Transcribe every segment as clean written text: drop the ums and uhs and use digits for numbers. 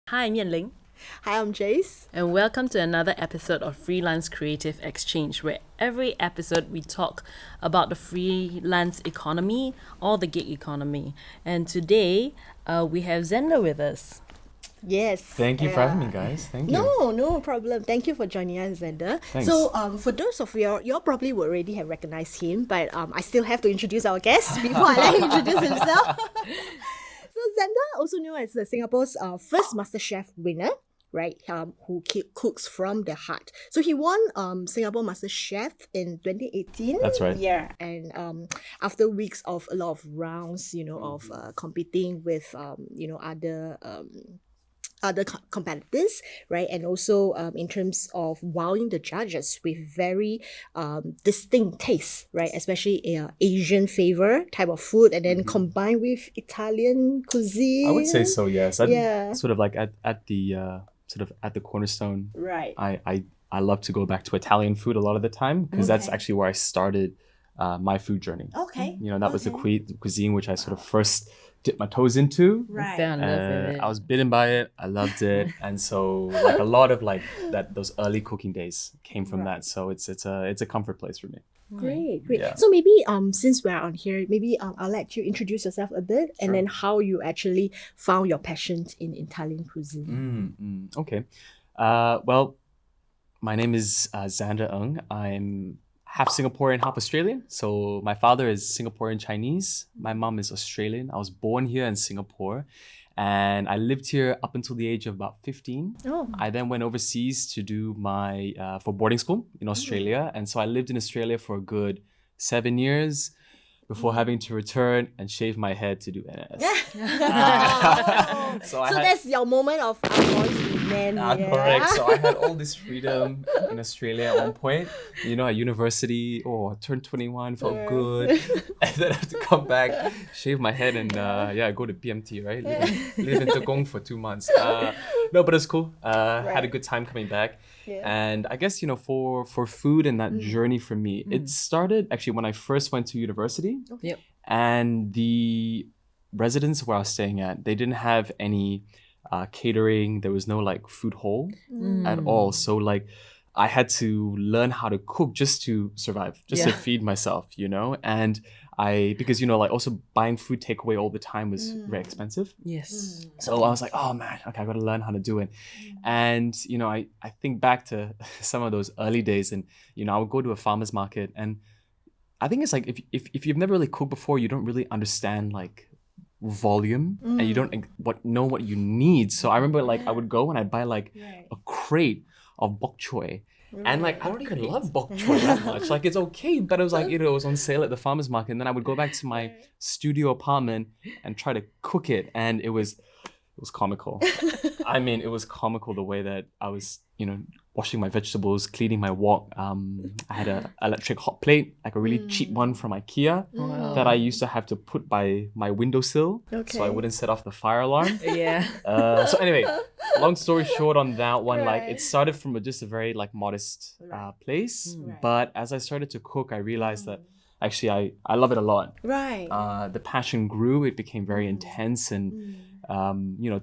Hi, I'm Ling, Hi, I'm Jace. and welcome to another episode of Freelance Creative Exchange, where every episode we talk about the freelance economy or the gig economy. And today, we have Zander with us. Yes. Thank you for having me, guys. Thank you. No problem. Thank you for joining us, Zander. Thanks. So, for those of you probably would already have recognized him, but I still have to introduce our guest before I let him introduce himself. So, Zander, also known as the Singapore's first MasterChef winner, right? Who cooks from the heart. So he won Singapore Masterchef in 2018. That's right. Yeah, and after weeks of a lot of rounds, of competing with other competitors, right? And also in terms of wowing the judges with very distinct tastes, right? Especially Asian flavor type of food, and then combined with Italian cuisine. I would say so, yes. Yeah. Sort of like at the cornerstone. Right. I love to go back to Italian food a lot of the time because that's actually where I started my food journey. Okay. That was the cuisine which I sort of first dipped my toes into. Right. Fell in love with it. I was bitten by it. I loved it, and so like a lot of those early cooking days came from that. So it's a comfort place for me. Great. Yeah. So maybe since we're on here, maybe I'll let you introduce yourself a bit, and then how you actually found your passion in Italian cuisine. Okay. Well, my name is Zander Ng. I'm half Singaporean, half Australian. So my father is Singaporean Chinese. My mom is Australian. I was born here in Singapore, and I lived here up until the age of about 15. Oh. I then went overseas to do my for boarding school in Australia, and so I lived in Australia for a good 7 years before having to return and shave my head to do NS. So that's your moment of I want to be man. Correct. So I had all this freedom in Australia at one point. At university, I turned 21, felt good. And then I had to come back, shave my head, and go to PMT, right? Live in Tekong for 2 months. No, but it's cool. Had a good time coming back. Yeah. And I guess, for food and that journey for me, it started actually when I first went to university. Yep. And the residence where I was staying at, they didn't have any catering. There was no food hall at all. So I had to learn how to cook just to survive, just to feed myself, and because also buying food takeaway all the time was very expensive. Yes. So I was like, oh man, okay, I got to learn how to do it. And, I think back to some of those early days, and, I would go to a farmer's market, and I think it's if you've never really cooked before, you don't really understand volume, and you don't know what you need. So I remember I would go and I'd buy a crate of bok choy. And I don't even love bok choy that much. It's okay, but it was it was on sale at the farmer's market. And then I would go back to my studio apartment and try to cook it. And it was comical. I mean, it was comical the way that I was, washing my vegetables, cleaning my wok. I had an electric hot plate, a really cheap one from IKEA that I used to have to put by my windowsill so I wouldn't set off the fire alarm. Yeah. So anyway, long story short on that one, it started from just a very modest place. But as I started to cook, I realized that actually I love it a lot. Right. The passion grew, it became very intense, and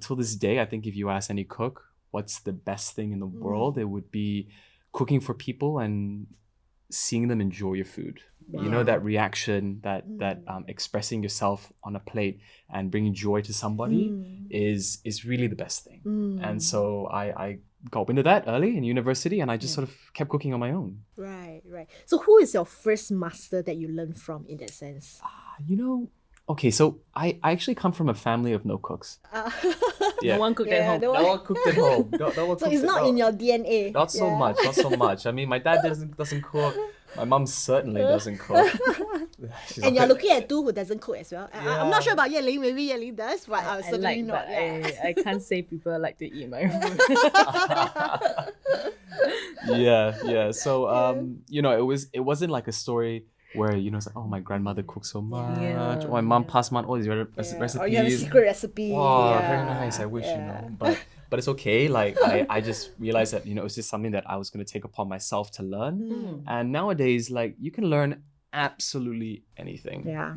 till this day, I think if you ask any cook, what's the best thing in the world, it would be cooking for people and seeing them enjoy your food. That reaction, that expressing yourself on a plate and bringing joy to somebody is really the best thing. And so I got into that early in university, and I just sort of kept cooking on my own. Right. So who is your first master that you learned from in that sense? Okay, so I actually come from a family of no cooks. No one cooked at home. No one cooked at home. No one So it's not in your DNA. Not so much. I mean, my dad doesn't cook. My mom certainly doesn't cook. And you're looking at two who doesn't cook as well. I'm not sure about Ling. Maybe Ling does, but I certainly not. but I can't say people like to eat my food. Yeah. So it wasn't like a story where it's oh, my grandmother cooks so much, or my mom passed on all these recipes. Or you have a secret recipe. Wow, very nice. I wish but it's okay. I just realized that it's just something that I was going to take upon myself to learn. And nowadays, you can learn absolutely anything. Yeah.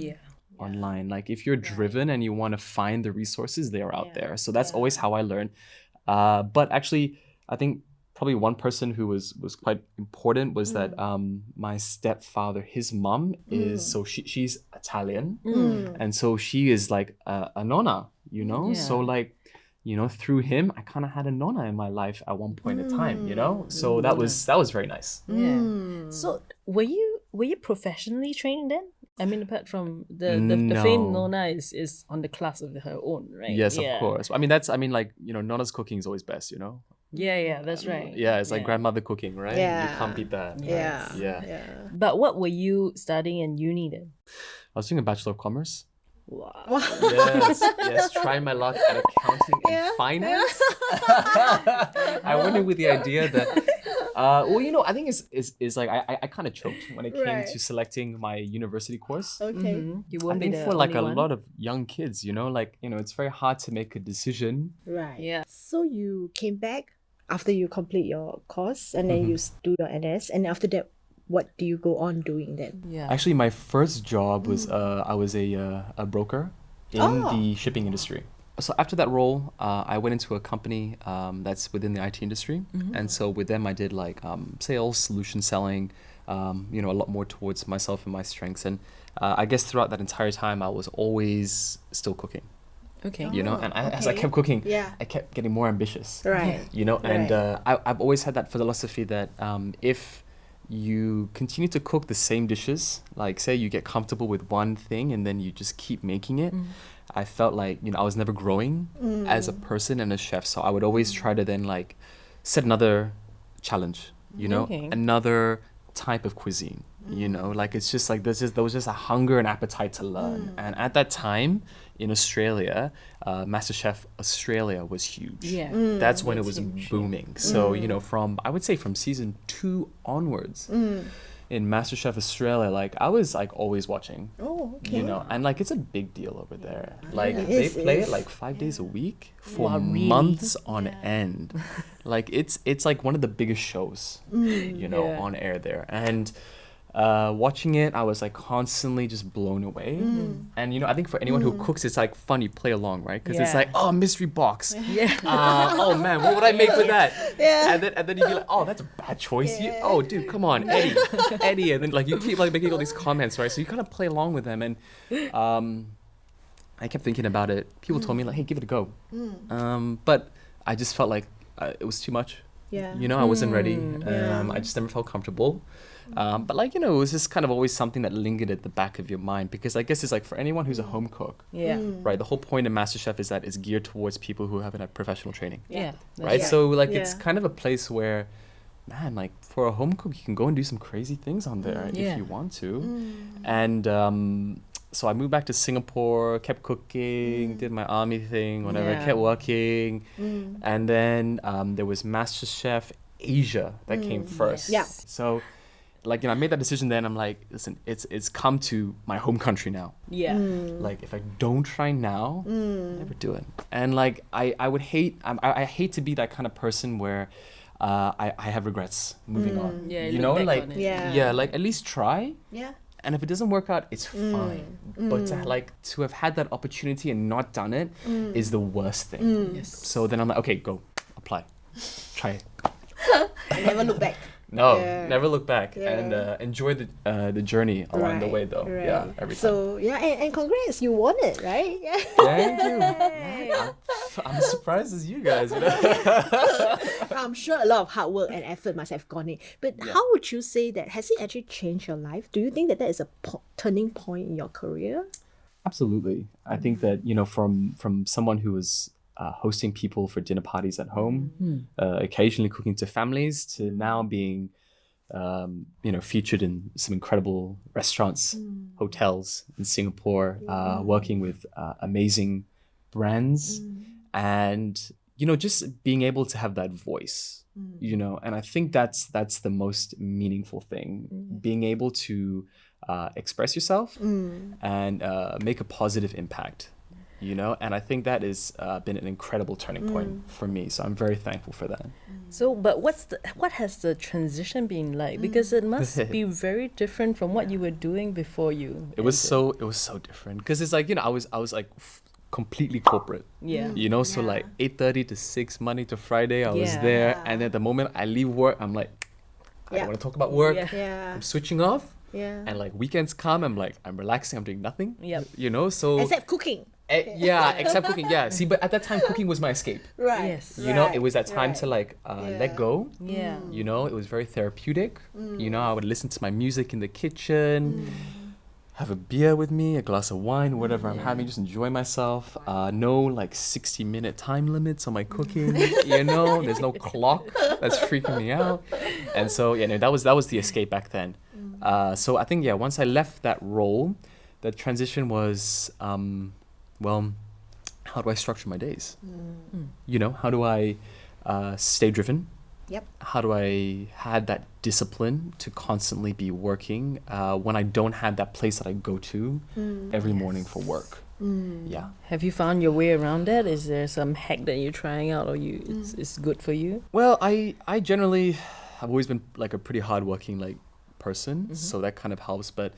Online. If you're driven and you want to find the resources, they are out there. So that's always how I learn. But actually, I think probably one person who was quite important was that my stepfather, his mom is she's Italian, and so she is like a nonna, you know. Yeah. So like, you know, through him, I kind of had a nonna in my life at one point in time, you know. So that was very nice. Yeah. So were you professionally trained then? I mean, apart from the No. famed Nona is on the class of her own, right? Yes, of course. I mean, like, you know, nonna's cooking is always best, you know. Yeah, that's right. Yeah, it's like grandmother cooking, right? Yeah. You can't beat that. Yeah. Yeah. But what were you studying in uni then? I was doing a Bachelor of Commerce. Wow. Yes, trying my luck at accounting and finance. I went in with the idea that, well, you know, I think it's like I kind of choked when it came Right. to selecting my university course. Okay. You I won't be think the for like only a one. lot of young kids, you know, like, you know, it's very hard to make a decision. Right. Yeah. So you came back after you complete your course and then you do your NS, and after that, what do you go on doing then? Yeah. Actually, my first job was I was a broker in the shipping industry. So after that role, I went into a company that's within the IT industry, and so with them I did like sales, solution selling, you know, a lot more towards myself and my strengths. And I guess throughout that entire time, I was always still cooking. Okay. You know, and as I okay. kept cooking, Yeah. I kept getting more ambitious. Right. You know, and Right. I've always had that philosophy that if you continue to cook the same dishes, like say you get comfortable with one thing and then you just keep making it, I felt like, you know, I was never growing as a person and a chef. So I would always try to then like set another challenge, you know, Okay. another type of cuisine, you know, like it's just like there was just a hunger and appetite to learn. And at that time in Australia, MasterChef Australia was huge. Yeah. That's when it That's was huge, yeah. booming. So, you know, I would say from season 2 onwards in MasterChef Australia, like I was like always watching, Oh, okay. you know, and like it's a big deal over there. Like It they is, play it it is. like 5 days a week for Wow, really? months on end. Like it's like one of the biggest shows, you know, Yeah. on air there. And watching it, I was like constantly just blown away. And you know, I think for anyone who cooks, it's like fun. You play along, right? Because it's Yeah. like, oh, mystery box. Yeah. Oh man, what would I make with that? Yeah. And then you'd be like, oh, that's a bad choice. Oh, dude, come on, Eddie. And then like you keep like making all these comments, right? So you kind of play along with them. And I kept thinking about it. People told me like, hey, give it a go. But I just felt like it was too much. Yeah. You know, I wasn't ready. Yeah. I just never felt comfortable. But like, you know, it was just kind of always something that lingered at the back of your mind, because I guess it's like for anyone who's a home cook, Yeah. right? The whole point of MasterChef is that it's geared towards people who haven't had professional training, Yeah. right? Yeah. So like it's Yeah. kind of a place where, man, like for a home cook, you can go and do some crazy things on there Yeah. if you want to. And so I moved back to Singapore, kept cooking, did my army thing, whatever, Yeah. kept working. And then there was MasterChef Asia that came first. Yeah. So like, you know, I made that decision then. I'm like, listen, it's come to my home country now. Yeah. Like if I don't try now, I'll never do it. And like I would hate I hate to be that kind of person where I have regrets moving on. Yeah, you look know, back like on it. Yeah. like at least try. Yeah. And if it doesn't work out, it's fine. But to have had that opportunity and not done it is the worst thing. Yes. So then I'm like, okay, go apply, try it. Never look back. No, Yeah. never look back, Yeah. and enjoy the journey along the way though. Right. Yeah, every time. So yeah, and congrats, you won it, right? Yeah. Thank you. Man, I'm as surprised as you guys. You know? I'm sure a lot of hard work and effort must have gone in. But how would you say that has it actually changed your life? Do you think that is a turning point in your career? Absolutely. I think that, you know, from someone who was hosting people for dinner parties at home, occasionally cooking to families, to now being, you know, featured in some incredible restaurants, hotels in Singapore, working with amazing brands, and, you know, just being able to have that voice, you know, and I think that's the most meaningful thing, being able to express yourself and make a positive impact, you know, and I think that has been an incredible turning point for me. So I'm very thankful for that. So, but what has the transition been like? Because it must be very different from what you were doing before you. It was so different, because it's like, you know, I was like completely corporate. Yeah. You know, so Yeah. like 8:30 to 6, Monday to Friday, I was Yeah. there. Yeah. And then the moment I leave work, I'm like, I Yeah. don't want to talk about work. Yeah. Yeah. I'm switching off. Yeah. And like weekends come, I'm like, I'm relaxing, I'm doing nothing. Yep. You know, so. Except cooking. Yeah, except cooking. Yeah. See, but at that time, cooking was my escape. Right. Yes. You know, it was that time to right. like Yeah. let go. Yeah. You know, it was very therapeutic. You know, I would listen to my music in the kitchen, have a beer with me, a glass of wine, whatever I'm having, just enjoy myself. No like 60-minute time limits on my cooking. You know, there's no clock that's freaking me out. And so yeah, no, that was the escape back then. So I think once I left that role, the transition was well, how do I structure my days? You know, how do I stay driven? Yep. How do I had that discipline to constantly be working when I don't have that place that I go to every morning for work? Yeah. Have you found your way around that? Is there some hack that you're trying out, or it's good for you? Well, I generally have always been like a pretty hardworking like person, so that kind of helps. But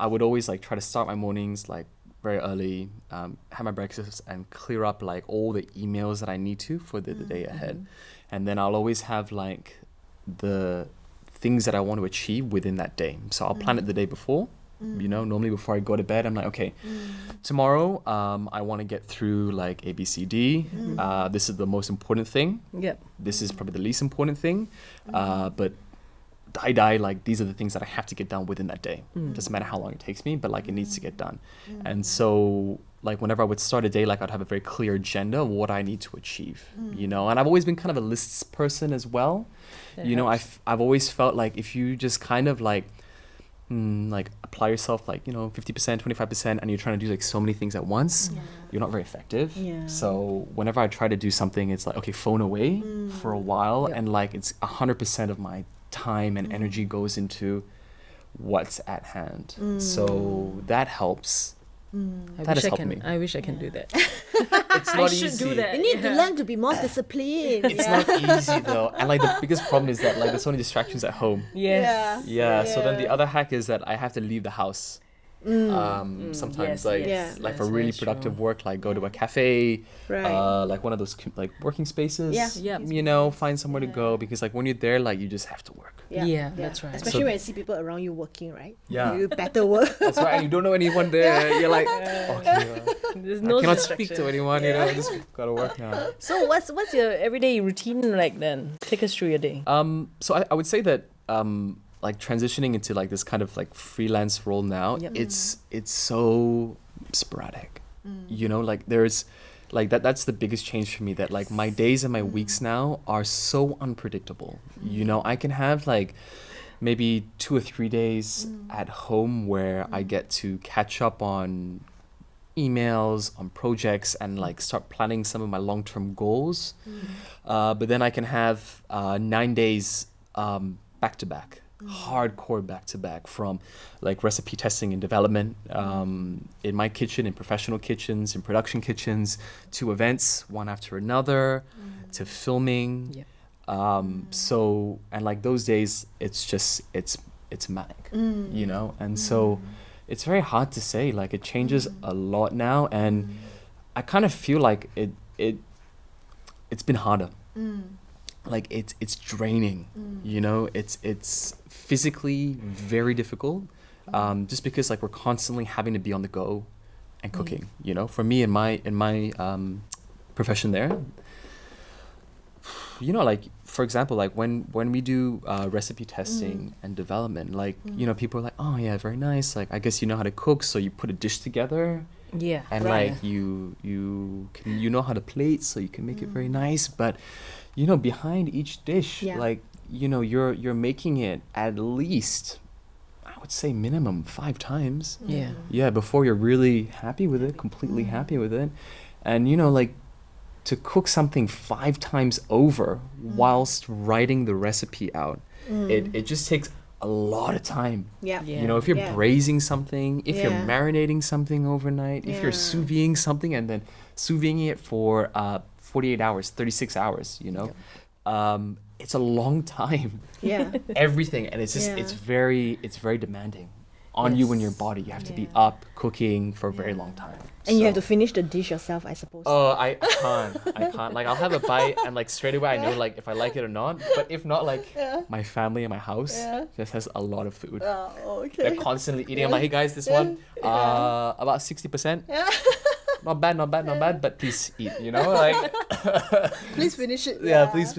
I would always like try to start my mornings like very early, have my breakfast and clear up like all the emails that I need to for the day ahead. And then I'll always have like the things that I want to achieve within that day. So I'll plan it the day before. You know, normally before I go to bed, I'm like, okay, tomorrow I want to get through like A, B, C, D. This is the most important thing. Yep. This is probably the least important thing. But die, like these are the things that I have to get done within that day. Doesn't matter how long it takes me, but like it needs to get done. And so like whenever I would start a day, like I'd have a very clear agenda of what I need to achieve, you know, and I've always been kind of a lists person as well. You know, I've always felt like if you just kind of like apply yourself like, you know, 50%, 25%, and you're trying to do like so many things at once, you're not very effective. Yeah. So whenever I try to do something, it's like, okay, phone away for a while. And like it's 100% of my time and energy goes into what's at hand. So that helps. That has helped me. I wish I can do that. It's not should easy. do that. You need to learn to be more disciplined. It's not easy though. And like the biggest problem is that like there's so many distractions at home. Yes. Yeah. So then the other hack is that I have to leave the house. Sometimes yes, like yes. like for That's really very productive true. work, like go to a cafe, Right. like one of those like working spaces. Yeah. Yeah. You know, find somewhere to go because like when you're there, like you just have to work. Yeah, that's right. Especially So- when you see people around you working, right? Yeah. You better work. That's right. And you don't know anyone there. You're like, okay, There's I no cannot speak to distraction. anyone. You know, I just gotta work now. So what's your everyday routine like then? Take us through your day. So I would say that like transitioning into like this kind of like freelance role now, Yep. it's so sporadic. You know, like there's like that's the biggest change for me, that like my days and my weeks now are so unpredictable. You know, I can have like maybe 2 or 3 days at home where I get to catch up on emails, on projects, and like start planning some of my long-term goals. But then I can have 9 days back to back, hardcore back to back, from like recipe testing and development in my kitchen, in professional kitchens, in production kitchens, to events one after another, to filming. Yep. So, and like those days, it's just it's manic, you know, and so it's very hard to say. Like it changes a lot now, and I kind of feel like it's been harder. Like it's draining, you know. It's physically very difficult, just because like we're constantly having to be on the go and cooking. You know, for me in my profession there, you know, like for example, like when we do recipe testing and development, like you know, people are like, oh yeah, very nice. Like I guess you know how to cook, so you put a dish together. Yeah. And right. like you know how to plate, so you can make it very nice. But you know, behind each dish, Yeah. like you know, you're making it at least, I would say minimum 5 times. Yeah. Yeah, before you're really happy with it, completely happy with it. And you know, like to cook something 5 times over whilst writing the recipe out, it just takes a lot of time. Yeah. Yeah. You know, if you're Yeah. braising something, if you're Yeah. marinating something overnight, if you're Yeah. sous videing something and then sous videing it for 48 hours, 36 hours, you know, it's a long time. Yeah. Everything, and it's just Yeah. it's very demanding on you and your body. You have to be up cooking for a very long time. And you have to finish the dish yourself, I suppose. Oh, I can't. Like, I'll have a bite and like straight away I know like if I like it or not. But if not, like my family and my house just has a lot of food. Oh, okay. They're constantly eating. I'm like, hey guys, this one, about 60%. Not bad, but please eat, you know? Like, Please finish it. yeah, please.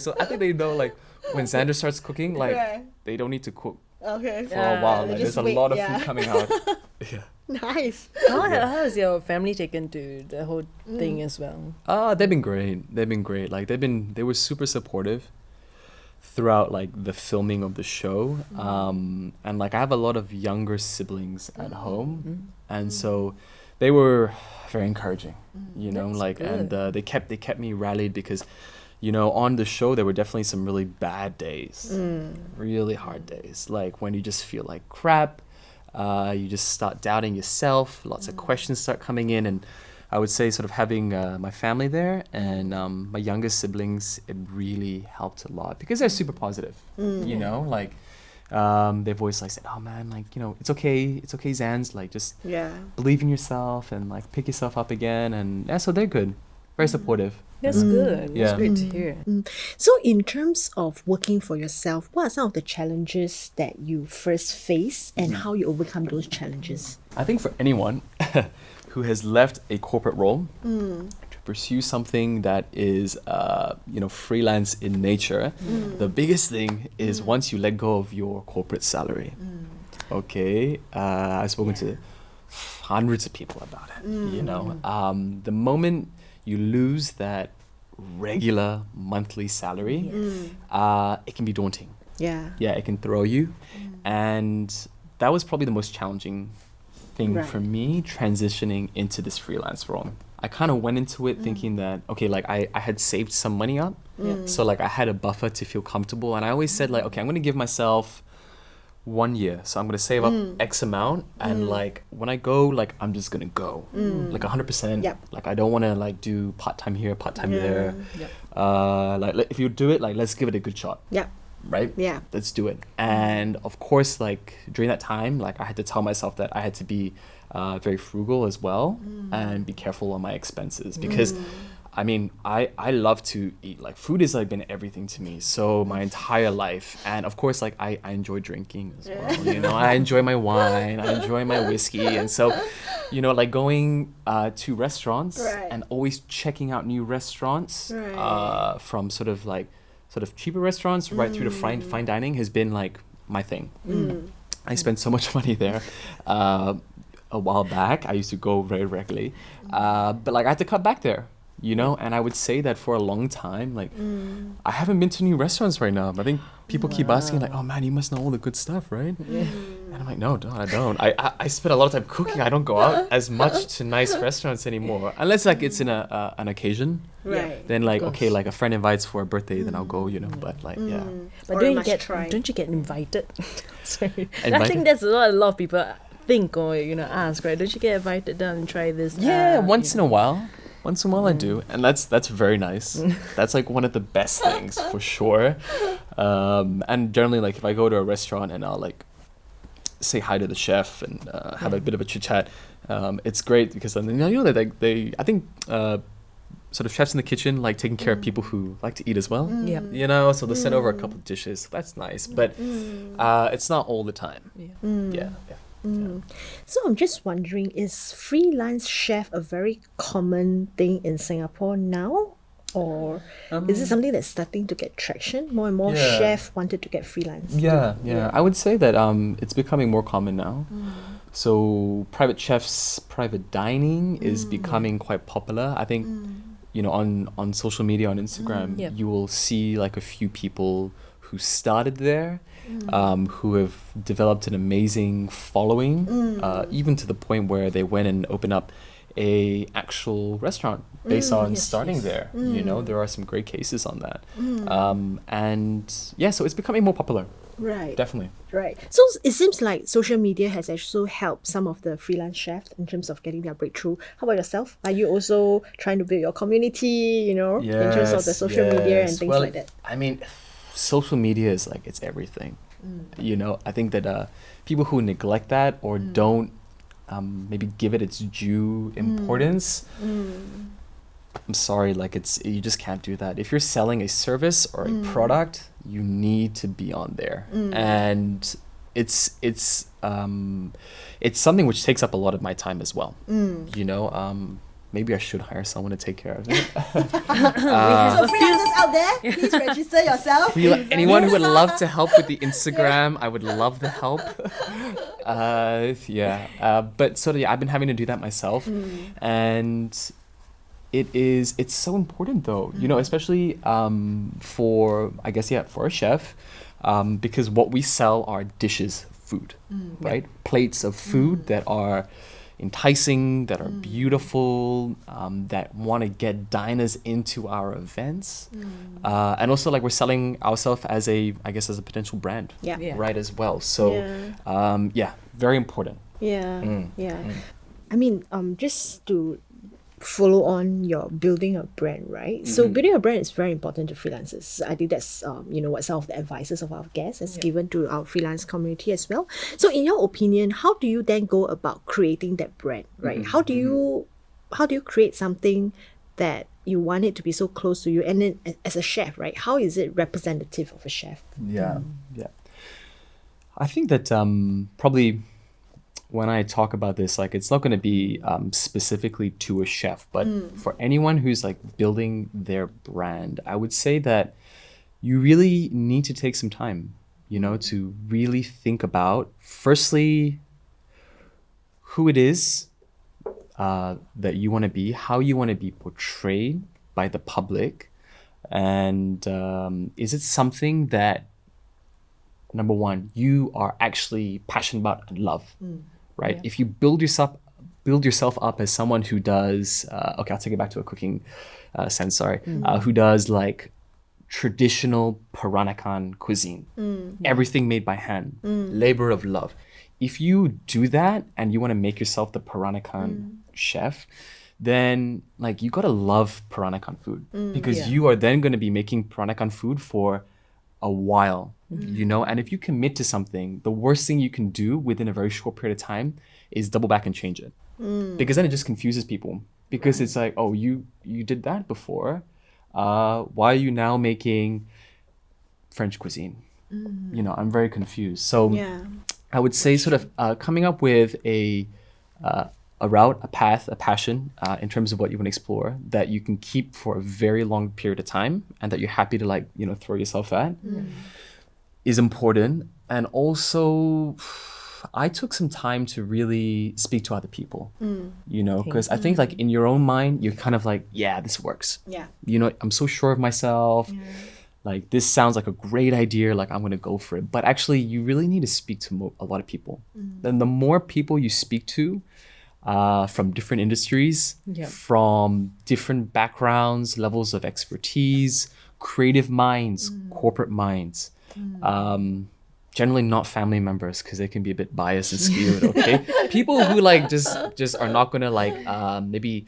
So I think they know, like, when Xander starts cooking, like, they don't need to cook Okay. for a while. they Like, just there's a wait, lot of food coming out. Yeah. Nice. How has your family taken to the whole thing as well? They've been great. Like, they were super supportive throughout like the filming of the show. And like I have a lot of younger siblings at home, and so they were very encouraging, you know. That's like good. And they kept me rallied because, you know, on the show there were definitely some really bad days, really hard days, like when you just feel like crap. You just start doubting yourself, lots of questions start coming in, and I would say sort of having my family there and my younger siblings, it really helped a lot because they're super positive, you know, like they've always like said, oh man, like, you know, it's okay Zans, like just believe in yourself and like pick yourself up again. And yeah, so they're good, very supportive. That's good. Yeah. That's great to hear. So in terms of working for yourself, what are some of the challenges that you first face and how you overcome those challenges? I think for anyone who has left a corporate role to pursue something that is, you know, freelance in nature, the biggest thing is once you let go of your corporate salary. Okay, I've spoken to hundreds of people about it. You know, the moment you lose that regular monthly salary, it can be daunting. Yeah, it can throw you, and that was probably the most challenging thing for me, transitioning into this freelance role. I kind of went into it thinking that, okay, like I had saved some money up, so like I had a buffer to feel comfortable, and I always said like, okay, I'm gonna give myself 1 year, so I'm gonna save up X amount, and like when I go, like I'm just gonna go like 100%. Like I don't want to like do part-time here, part-time there. Like if you do it, like let's give it a good shot. Right? Yeah. Let's do it. And of course, like during that time, like I had to tell myself that I had to be very frugal as well and be careful on my expenses because I mean, I love to eat. Like food has like been everything to me. So my entire life. And of course, like I enjoy drinking as well. You know, I enjoy my wine, I enjoy my whiskey. And so, you know, like going to restaurants and always checking out new restaurants from sort of cheaper restaurants right through to fine dining has been like my thing. I spent so much money there. A while back, I used to go very regularly, but like I had to cut back there, you know. And I would say that for a long time, like I haven't been to new restaurants right now. I think people keep asking like, oh man, you must know all the good stuff, right? And I'm like, no, I don't. I spend a lot of time cooking. I don't go out as much to nice restaurants anymore, unless like it's in an occasion. Then like okay, like a friend invites for a birthday, then I'll go, you know. But like But don't you get invited? Sorry. I think that's what a lot of people think or, you know, ask, right? Don't you get invited down and try this? Once in a while. Once in a while I do, and that's very nice. That's like one of the best things for sure. And generally, like if I go to a restaurant and I'll like say hi to the chef and have a bit of a chit chat, it's great because then, you know, they I think sort of chefs in the kitchen like taking care of people who like to eat as well. You know, so they'll send over a couple of dishes. That's nice, but it's not all the time. So I'm just wondering, is freelance chef a very common thing in Singapore now? Or is it something that's starting to get traction? More and more chefs wanted to get freelance. I would say that it's becoming more common now. So private chefs, private dining is becoming quite popular. I think, you know, on social media, on Instagram, you will see like a few people who started there, who have developed an amazing following, even to the point where they went and opened up a actual restaurant based on starting there. You know, there are some great cases on that. And yeah, so it's becoming more popular. Definitely. So it seems like social media has also helped some of the freelance chefs in terms of getting their breakthrough. How about yourself? Are you also trying to build your community, you know, in terms of the social media and things like that? I mean, social media is like, it's everything. You know, I think that people who neglect that or don't maybe give it its due importance, I'm sorry, like you just can't do that. If you're selling a service or a product, you need to be on there. And it's something which takes up a lot of my time as well. You know, maybe I should hire someone to take care of it. So freelancers out there, please register yourself. Anyone who would love to help with the Instagram, I would love the help. But sort of, I've been having to do that myself. And it's so important though, you know, especially for, I guess, for a chef, because what we sell are dishes, food, right? Plates of food that are enticing, that are beautiful, that want to get diners into our events. And also, like, we're selling ourselves as a potential brand, right, as well. So, very important. I mean, just to follow on your building a brand, right? So building a brand is very important to freelancers. I think that's what some of the advices of our guests has given to our freelance community as well. So in your opinion, how do you then go about creating that brand, right? How do you create something that you want it to be so close to you? And then as a chef, right, how is it representative of a chef? I think that probably when I talk about this, like, it's not going to be specifically to a chef, but for anyone who's like building their brand, I would say that you really need to take some time, you know, to really think about, firstly, who it is that you want to be, how you want to be portrayed by the public, and is it something that, number one, you are actually passionate about and love, right? If you build yourself up as someone who does, I'll take it back to a cooking sense, who does like traditional Peranakan cuisine, everything made by hand, labor of love. If you do that and you want to make yourself the Peranakan chef, then like you gotta love Peranakan food, because you are then going to be making Peranakan food for a while, you know. And if you commit to something, the worst thing you can do within a very short period of time is double back and change it, because then it just confuses people, because it's like, oh, you did that before, why are you now making French cuisine? You know, I'm very confused. So I would say sort of coming up with a route, a path, a passion in terms of what you want to explore that you can keep for a very long period of time and that you're happy to, like, you know, throw yourself at is important. And also, I took some time to really speak to other people, you know, because I think like in your own mind, you're kind of like, yeah, this works. You know, I'm so sure of myself. Like, this sounds like a great idea. Like, I'm going to go for it. But actually, you really need to speak to a lot of people. And the more people you speak to, from different industries, from different backgrounds, levels of expertise, creative minds, corporate minds, generally not family members, because they can be a bit biased and skewed, okay? People who like just are not gonna like maybe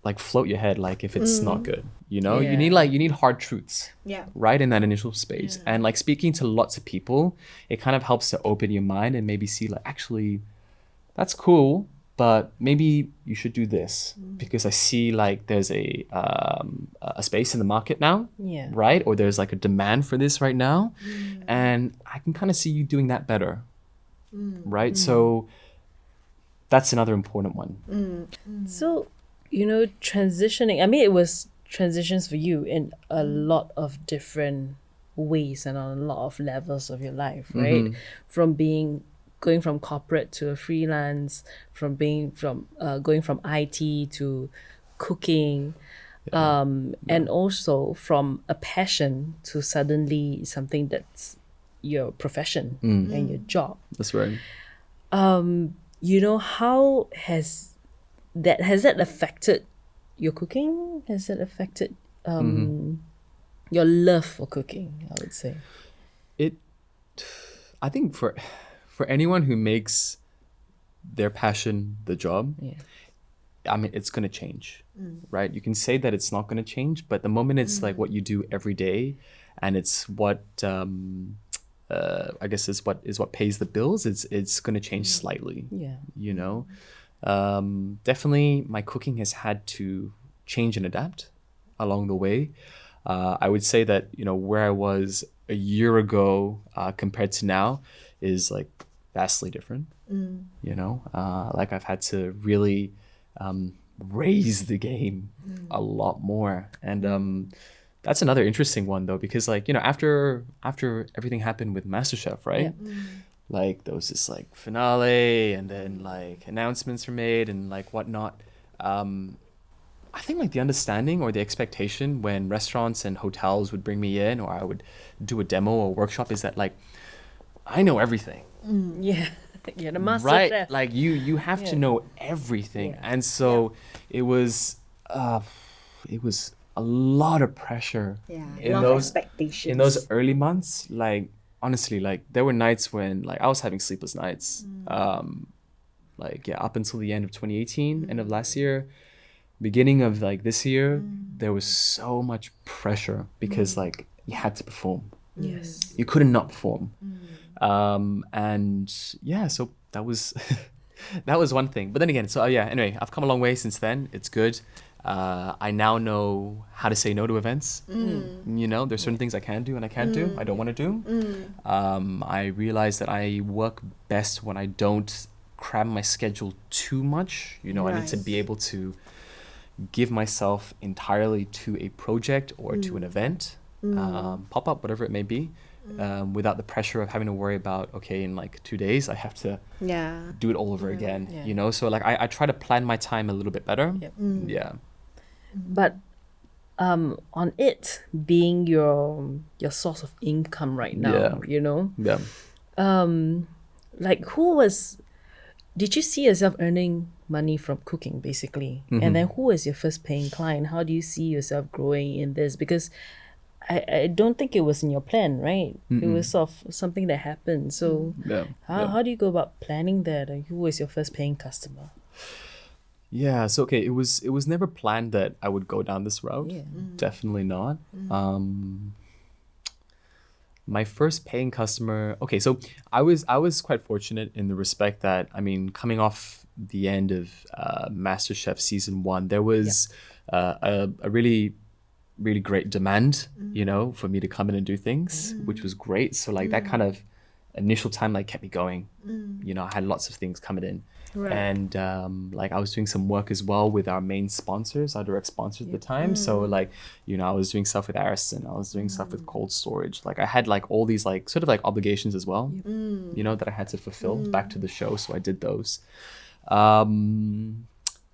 like float your head like if it's not good, you know? You need hard truths, right, in that initial space. And like speaking to lots of people, it kind of helps to open your mind and maybe see like, actually, that's cool, but maybe you should do this, because I see like there's a space in the market now, right? Or there's like a demand for this right now, and I can kind of see you doing that better, right? So that's another important one. So, you know, transitioning, I mean, it was transitions for you in a lot of different ways and on a lot of levels of your life, right? From going from corporate to a freelance, going from IT to cooking, and also from a passion to suddenly something that's your profession and your job. That's right. You know, how has that affected your cooking? Has it affected your love for cooking, I would say? I think for anyone who makes their passion the job, I mean, it's going to change, right? You can say that it's not going to change, but the moment it's like what you do every day, and it's what I guess is what pays the bills, it's going to change slightly. Yeah. You know, definitely my cooking has had to change and adapt along the way. I would say that, you know, where I was a year ago compared to now is like vastly different. You know, like I've had to really raise the game a lot more. And that's another interesting one though, because like, you know, after everything happened with MasterChef, right? Yeah. Like there was this like finale, and then like announcements were made and like whatnot. I think like the understanding or the expectation when restaurants and hotels would bring me in, or I would do a demo or workshop, is that like I know everything. Yeah. Yeah, the master Right, chef. like you have to know everything. Yeah. And so it was a lot of pressure A lot of expectations. in those early months. Like honestly, like there were nights when like I was having sleepless nights, like up until the end of 2018, end of last year, beginning of like this year, there was so much pressure because like you had to perform. Yes. You couldn't not perform. And yeah, so that was that was one thing. But then again, so yeah, anyway, I've come a long way since then. It's good. I now know how to say no to events. You know, there's certain things I can do and I can't do, I don't want to do. I realize that I work best when I don't cram my schedule too much. You know, I need to be able to give myself entirely to a project or to an event, pop up, whatever it may be, without the pressure of having to worry about, okay, in like 2 days I have to do it all over again. Yeah. You know, so like I try to plan my time a little bit better. Yep. Yeah. But on it being your source of income right now, Yeah. you know, Yeah. like did you see yourself earning money from cooking basically? And then who was your first paying client? How do you see yourself growing in this? Because I don't think it was in your plan, right? It was sort of something that happened. So Yeah. how do you go about planning that? Like, who was your first paying customer? Yeah, so okay, it was never planned that I would go down this route. Yeah. Definitely not. My first paying customer, okay, so I was quite fortunate in the respect that, I mean, coming off the end of MasterChef season 1, there was a really great demand, you know, for me to come in and do things, which was great. So like that kind of initial time like kept me going. You know, I had lots of things coming in. And like I was doing some work as well with our main sponsors, our direct sponsors at the time. So like, you know, I was doing stuff with Arison, I was doing stuff with cold storage. Like I had like all these like sort of like obligations as well, you know, that I had to fulfill back to the show. So I did those.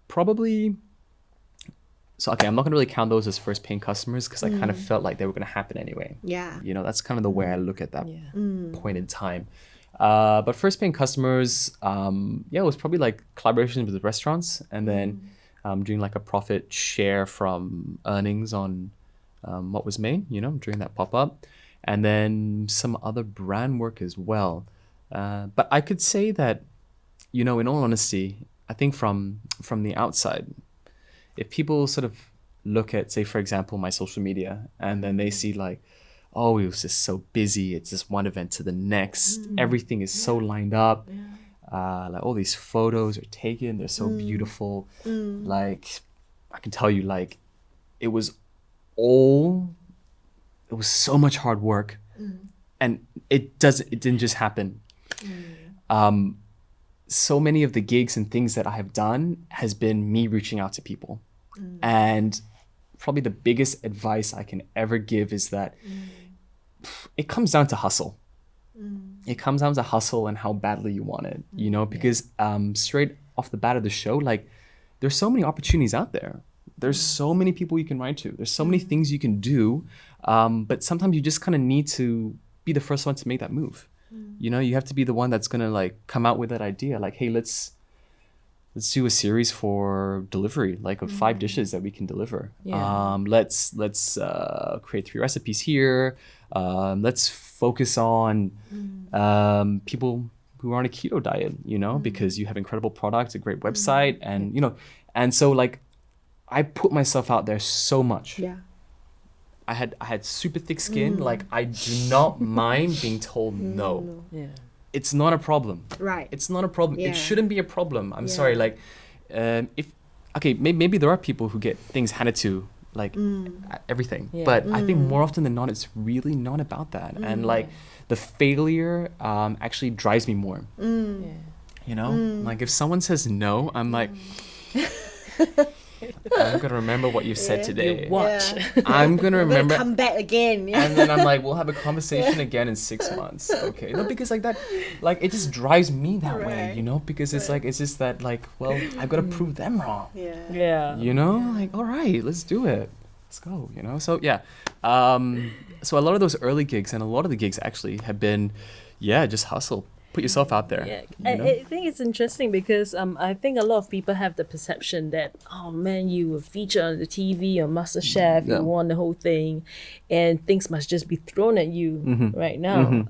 Probably. So okay, I'm not gonna really count those as first paying customers because I kind of felt like they were gonna happen anyway. Yeah. You know, that's kind of the way I look at that point in time. But first paying customers, it was probably like collaborations with the restaurants, and then doing like a profit share from earnings on what was made, you know, during that pop-up, and then some other brand work as well. But I could say that, you know, in all honesty, I think from the outside, if people sort of look at, say, for example, my social media, and then they see like, oh, it was just so busy, it's just one event to the next, everything is so lined up, like all these photos are taken, they're so beautiful. Like I can tell you, like it was so much hard work, and it didn't just happen. So many of the gigs and things that I have done has been me reaching out to people. And probably the biggest advice I can ever give is that it comes down to hustle. It comes down to hustle and how badly you want it, you know, because straight off the bat of the show, like there's so many opportunities out there. There's so many people you can write to. There's so many things you can do. But sometimes you just kind of need to be the first one to make that move. You know, you have to be the one that's going to like come out with that idea. Like, hey, let's do a series for delivery, like of 5 dishes that we can deliver. Let's create 3 recipes here. Let's focus on people who are on a keto diet, you know, because you have incredible products, a great website, and you know, And so like I put myself out there so much. Yeah. I had super thick skin. Like I do not mind being told no. Yeah. It's not a problem. Right. It's not a problem. Yeah. It shouldn't be a problem. I'm Yeah. sorry. Like, if okay, maybe there are people who get things handed to like everything, Yeah. but I think more often than not, it's really not about that. And like the failure actually drives me more. Yeah. You know, like if someone says no, I'm like. I'm gonna remember what you've said today. You watch. Yeah. I'm gonna I'm remember, gonna come back again. Yeah. and then I'm like, we'll have a conversation again in 6 months. Okay, no, because like that, like it just drives me that way, Right. you know, because it's like it's just that like, well, I've got to prove them wrong, Yeah. Yeah. you know, like all right, let's do it, let's go, you know. So yeah, so a lot of those early gigs and a lot of the gigs actually have been, yeah, just hustle. Put yourself out there. Yeah, You know? I think it's interesting because I think a lot of people have the perception that, oh man, you were featured on the TV on MasterChef, Yeah. you won the whole thing, and things must just be thrown at you right now,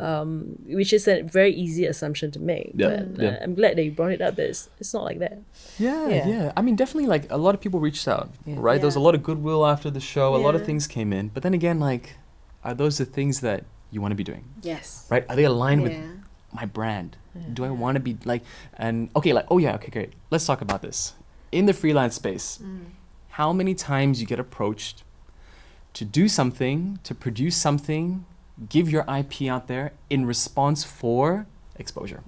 which is a very easy assumption to make. Yeah, But yeah. I'm glad that you brought it up. That it's not like that. Yeah, Yeah. yeah. I mean, definitely, like, a lot of people reached out, Yeah. right? There was a Yeah. lot of goodwill after the show. A lot of Yeah. things came in. But then again, like, are those the things that you want to be doing, Yes. right? Are they aligned with Yeah. my brand? Do I want to be, like, and, okay, like, oh, yeah, okay, great. Let's talk about this. In the freelance space, how many times you get approached to do something, to produce something, give your IP out there in response for exposure?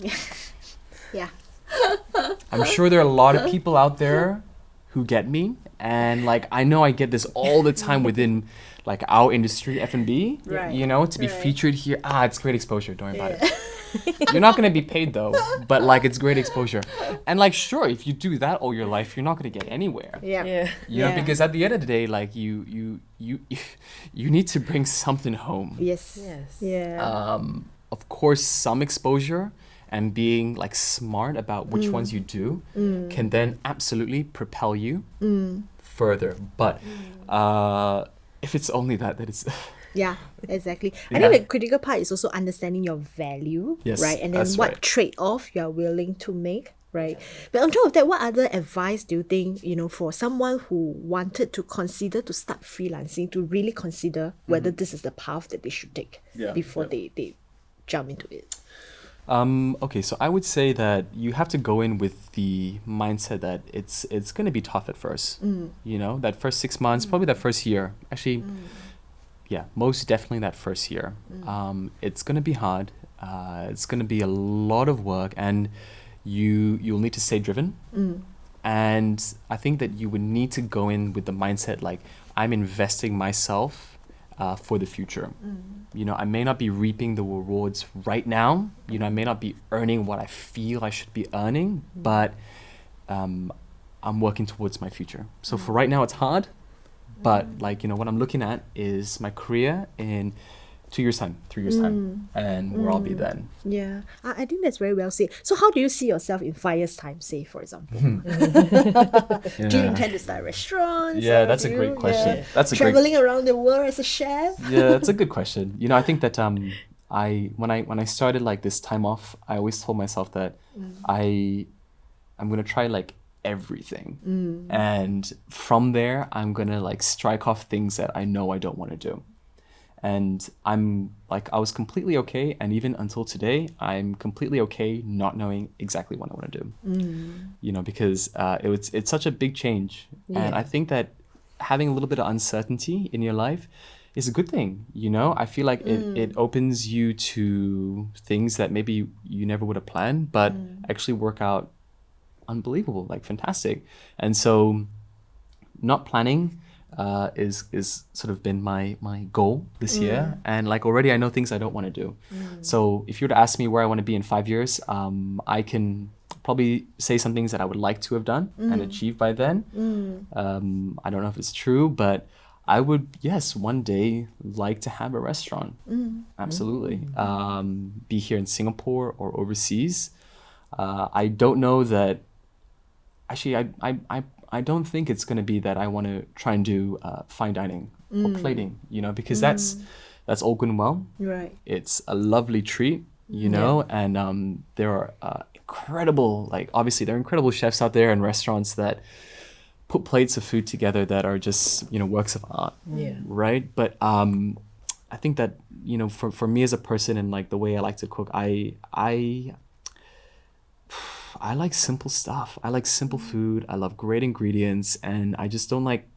Yeah. I'm sure there are a lot of people out there who get me, and like I know I get this all the time within like our industry, F&B. Right. You know, to be Right. featured here, it's great exposure. Don't worry about it. You're not gonna be paid though, but like it's great exposure. And like sure, if you do that all your life, you're not gonna get anywhere. Yeah. Yeah. You know, Yeah. because at the end of the day, like you need to bring something home. Yes. Yes. Yeah. Of course, some exposure and being like smart about which ones you do can then absolutely propel you further. But if it's only that it's Yeah, exactly. I Yeah. think the critical part is also understanding your value, Yes, right? And then that's what right. trade-off you are willing to make, right? But on top of that, what other advice do you think, for someone who wanted to consider to start freelancing, to really consider whether this is the path that they should take Yeah, before yeah. they jump into it? Okay, so I would say that you have to go in with the mindset that it's going to be tough at first. You know, that first 6 months, probably that first year. Actually, yeah, most definitely that first year. It's going to be hard. It's going to be a lot of work, and you'll need to stay driven. And I think that you would need to go in with the mindset like I'm investing myself for the future. You know, I may not be reaping the rewards right now. You know, I may not be earning what I feel I should be earning, but I'm working towards my future. So for right now, it's hard. But like, what I'm looking at is my career in 2 years' time, 3 years' time, and where I'll be then. Yeah, I think that's very well said. So how do you see yourself in 5 years' time, say, for example? Do you intend to start restaurants? Yeah, or that's do a you- great question. yeah, That's a great traveling around the world as a chef? Yeah, that's a good question. I think that when I started like this time off, I always told myself that I'm gonna try like everything, and from there I'm gonna like strike off things that I know I don't want to do. And I was completely okay, and even until today, I'm completely okay not knowing exactly what I want to do. Because it's such a big change, and I think that having a little bit of uncertainty in your life is a good thing. I feel like it opens you to things that maybe you never would have planned, but actually work out unbelievable, like fantastic. And so, not planning is sort of been my goal this year, and like already I know things I don't want to do. So if you were to ask me where I want to be in 5 years, I can probably say some things that I would like to have done and achieve by then. I don't know if it's true, but I would, yes, one day like to have a restaurant. Absolutely. Be here in Singapore or overseas. I don't know that. Actually, I don't think it's going to be that I want to try and do fine dining or plating, because that's all good and well. Right. It's a lovely treat, and there are incredible, like obviously there are incredible chefs out there and restaurants that put plates of food together that are just, works of art. Yeah. Right. But I think that, for me as a person and like the way I like to cook, I like simple stuff. I like simple food. I love great ingredients, and I just don't like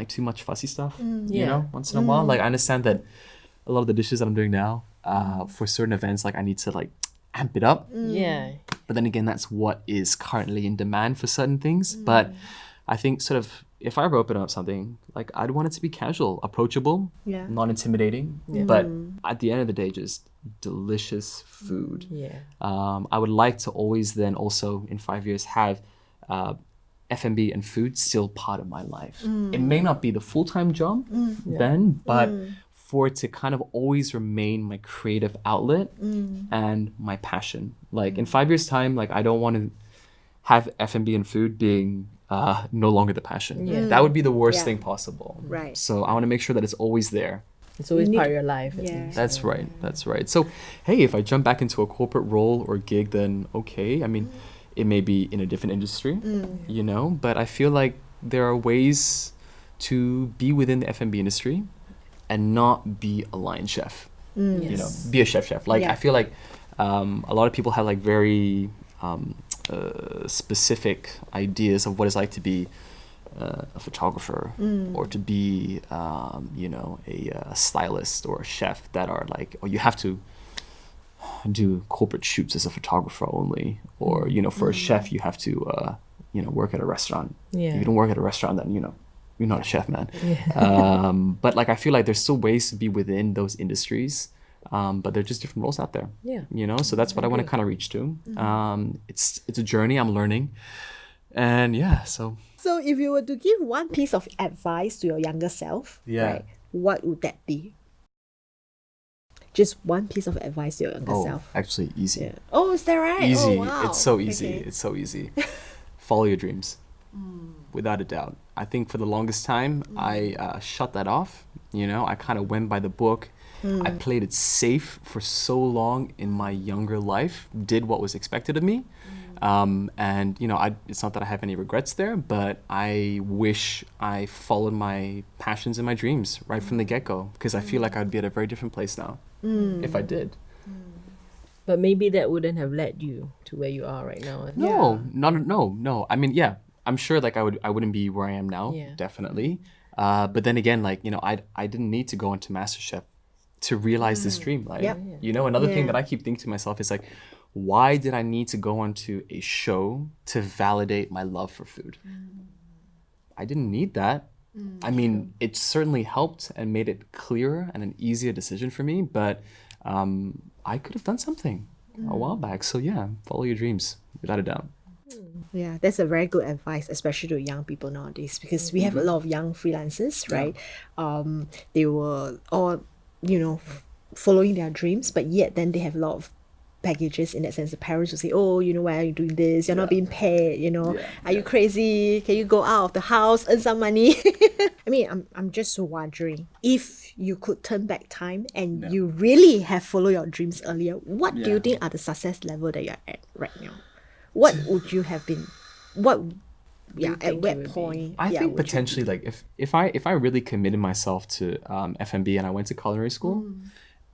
too much fussy stuff. Yeah. Once in a while. Like I understand that a lot of the dishes that I'm doing now, for certain events, like I need to like amp it up. Yeah. But then again, that's what is currently in demand for certain things. But I think sort of if I ever open up something, like I'd want it to be casual, approachable, Yeah. not intimidating, but at the end of the day, just delicious food. Yeah. I would like to always then also in 5 years have F&B and food still part of my life. It may not be the full-time job then, but for it to kind of always remain my creative outlet and my passion. Like in 5 years time, like I don't want to have F&B and food being no longer the passion. That would be the worst thing possible. Right. So I want to make sure that it's always there. It's always part of your life. At Yeah. least. That's right. That's right. So, hey, if I jump back into a corporate role or gig, then okay. I mean, it may be in a different industry, but I feel like there are ways to be within the F&B industry and not be a line chef. Be a chef. Like, Yeah. I feel like a lot of people have like very specific ideas of what it's like to be a photographer or to be a stylist or a chef that are like, or you have to do corporate shoots as a photographer only, or for a chef you have to work at a restaurant. Yeah. If you don't work at a restaurant, then you're not a chef, man. But like I feel like there's still ways to be within those industries, but they're just different roles out there. Yeah. So that's what I want to kind of reach to. It's a journey. I'm learning, and So if you were to give one piece of advice to your younger self, right, what would that be? Just one piece of advice to your younger self. Actually, easy. Yeah. Oh, is that right? Easy. Oh, wow. It's so easy. Okay. It's so easy. Follow your dreams, without a doubt. I think for the longest time, I shut that off. I kind of went by the book. I played it safe for so long in my younger life, did what was expected of me. And it's not that I have any regrets there, but I wish I followed my passions and my dreams right from the get-go, because I feel like I'd be at a very different place now if I did. But maybe that wouldn't have led you to where you are right now. No. I mean, yeah, I'm sure like I wouldn't be where I am now, definitely. But then again, like, I didn't need to go into MasterChef to realize this dream. Like, another thing that I keep thinking to myself is like, why did I need to go onto a show to validate my love for food? I didn't need that. I mean, it certainly helped and made it clearer and an easier decision for me, but I could have done something a while back. So yeah, follow your dreams, without a doubt. Yeah, that's a very good advice, especially to young people nowadays, because we have a lot of young freelancers, right? They were all, following their dreams, but yet then they have a lot of packages in that sense. The parents will say, oh, why are you doing this? You're not being paid, are you crazy? Can you go out of the house, earn some money? I mean, I'm just wondering, if you could turn back time and you really have followed your dreams earlier, what do you think are the success level that you're at right now? What would you have been? At what point? I think potentially, like if I really committed myself to F&B and I went to culinary school,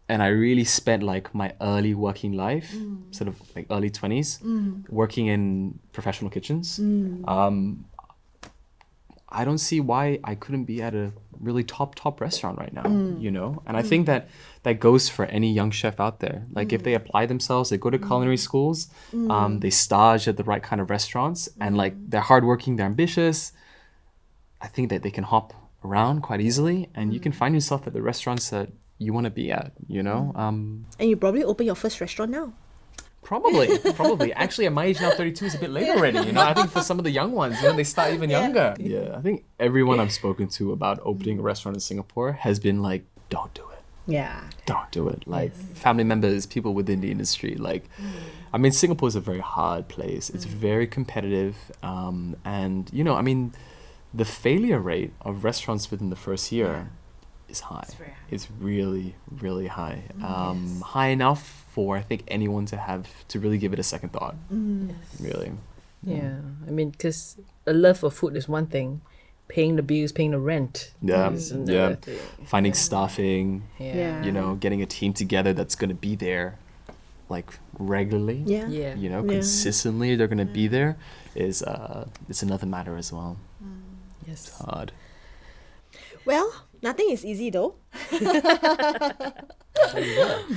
and I really spent like my early working life, sort of like early 20s, working in professional kitchens. I don't see why I couldn't be at a really top restaurant right now, And I think that goes for any young chef out there. Like if they apply themselves, they go to culinary schools, they stage at the right kind of restaurants, and like they're hardworking, they're ambitious. I think that they can hop around quite easily, and you can find yourself at the restaurants that you want to be at, And you probably open your first restaurant now. Probably. Actually, at my age now, 32 is a bit late already. I think for some of the young ones, they start even younger. Yeah, I think everyone I've spoken to about opening a restaurant in Singapore has been like, don't do it. Yeah. Don't do it. Like family members, people within the industry. Like, I mean, Singapore is a very hard place. It's very competitive. And, I mean, the failure rate of restaurants within the first year is high. It's really, really high. High enough for, I think, anyone to really give it a second thought. Really. Yeah, I mean, because a love for food is one thing, paying the bills, paying the rent. Yeah, is another yeah. thing. Finding staffing, Yeah. you know, getting a team together that's gonna be there, like regularly. Yeah. Yeah. You know, Yeah. consistently they're gonna be there. Is it's another matter as well. Yes. It's hard. Well, nothing is easy though.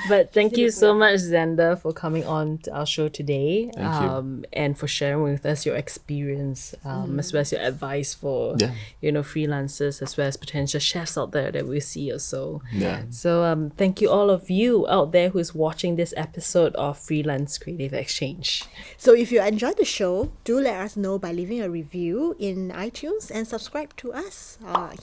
But thank you so much, Xander, for coming on to our show today. Thank you. And for sharing with us your experience, as well as your advice for Yeah. freelancers as well as potential chefs out there that we see also. Yeah. So thank you all of you out there who's watching this episode of Freelance Creative Exchange. So if you enjoyed the show, do let us know by leaving a review in iTunes and subscribe to us.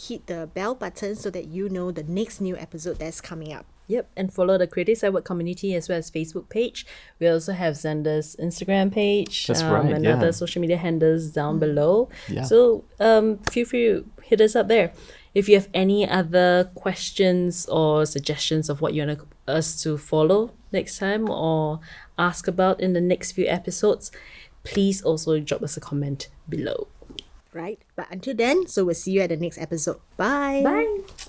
Hit the bell button so that you know the next new episode that's coming up. Yep, and follow the Creative Sidewalk community as well as Facebook page. We also have Xander's Instagram page. That's right, and yeah. other social media handles down below. Yeah. So feel free to hit us up there. If you have any other questions or suggestions of what you want us to follow next time or ask about in the next few episodes, please also drop us a comment below. Right? But until then, so we'll see you at the next episode. Bye. Bye.